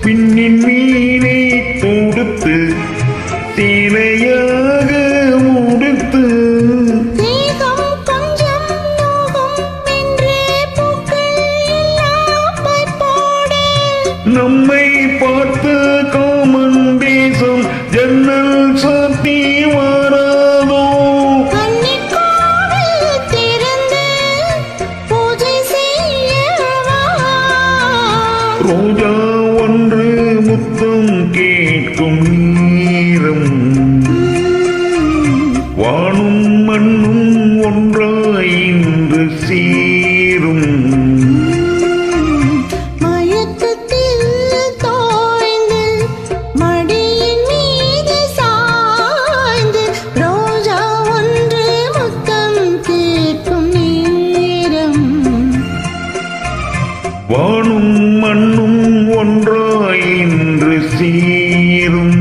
பின்னின் மீனை தொடுத்து தேவையாக முடித்து நம்மை பார்த்து காமன் தேசம் ஜன்னல் சாத்தி வராதோ ரோஜா ஒன்று முத்தம் கேட்கும் நேரம் வானும் மண்ணும் ஒன்றாய் இன்று சேரும் மயக்கத்தில் தோய்ந்து மடியின் மீது சாய்ந்து ரோஜா ஒன்று முத்தம் கேட்கும் நேரம் வானும் மண்ணும் ஒன்றாய் இன்று சேரும்